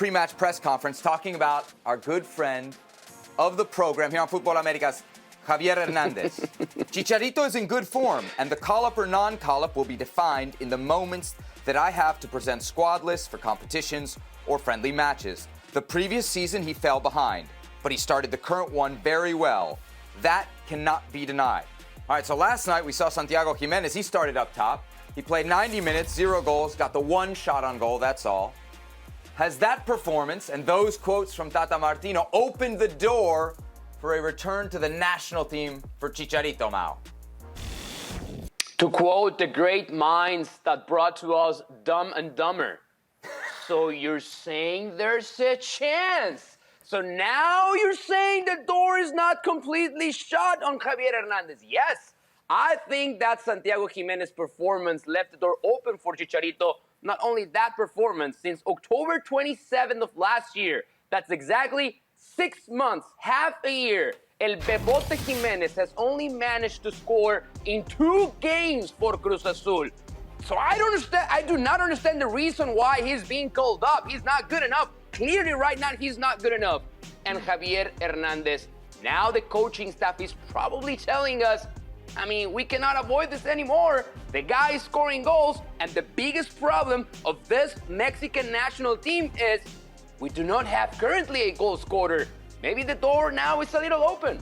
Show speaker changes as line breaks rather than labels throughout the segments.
pre-match press conference talking about our good friend of the program here on Fútbol América's Javier Hernandez. Chicharito is in good form, and the call-up or non-call-up will be defined in the moments that I have to present squad lists for competitions or friendly matches. The previous season, he fell behind, but he started the current one very well. That cannot be denied. All right, so last night we saw Santiago Giménez. He started up top. He played 90 minutes, 0 goals, got the 1 shot on goal, that's all. Has that performance and those quotes from Tata Martino opened the door for a return to the national team for Chicharito, Mao?
To quote the great minds that brought to us Dumb and Dumber. So you're saying there's a chance. So now you're saying the door is not completely shut on Javier Hernandez. Yes, I think that Santiago Giménez performance left the door open for Chicharito. Not only that performance, since October 27th of last year, that's exactly 6 months, half a year, El Bebote Giménez has only managed to score in 2 games for Cruz Azul. So I do not understand the reason why he's being called up. He's not good enough. Clearly right now, he's not good enough. And Javier Hernandez, now the coaching staff is probably telling us, we cannot avoid this anymore. The guy is scoring goals, and the biggest problem of this Mexican national team is we do not have currently a goal scorer. Maybe the door now is a little open.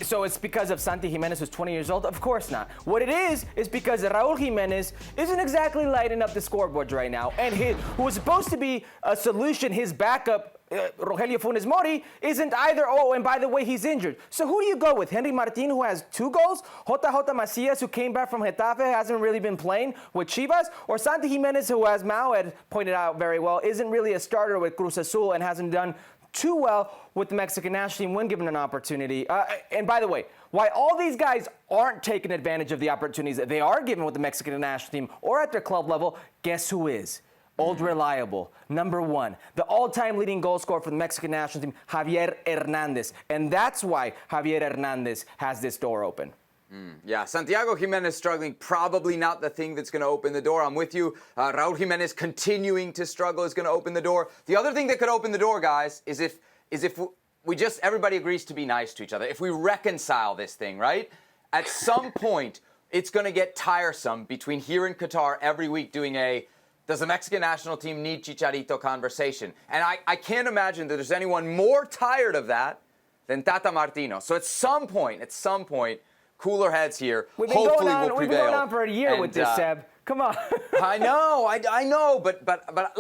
So it's because of Santi Giménez, who's 20 years old? Of course not. What it is because Raúl Jiménez isn't exactly lighting up the scoreboards right now. And who was supposed to be a solution, his backup, Rogelio Funes Mori, isn't either. Oh, and by the way, he's injured. So who do you go with? Henry Martin, who has 2 goals? JJ Macías, who came back from Getafe, hasn't really been playing with Chivas? Or Santi Giménez, who, as Mao had pointed out very well, isn't really a starter with Cruz Azul and hasn't done too well with the Mexican national team when given an opportunity. And by the way, why all these guys aren't taking advantage of the opportunities that they are given with the Mexican national team or at their club level, guess who is? Old reliable, number 1, the all-time leading goal scorer for the Mexican national team, Javier Hernandez. And that's why Javier Hernandez has this door open.
Yeah, Santiago Giménez struggling, probably not the thing that's going to open the door. I'm with you. Raúl Jiménez continuing to struggle is going to open the door. The other thing that could open the door, guys, is if everybody agrees to be nice to each other. If we reconcile this thing, right? At some point, it's going to get tiresome between here and Qatar every week doing does the Mexican national team need Chicharito conversation? And I can't imagine that there's anyone more tired of that than Tata Martino. So at some point, cooler heads here. Hopefully will prevail.
We've been going on for a year with this, Seb. Come on.
I know, but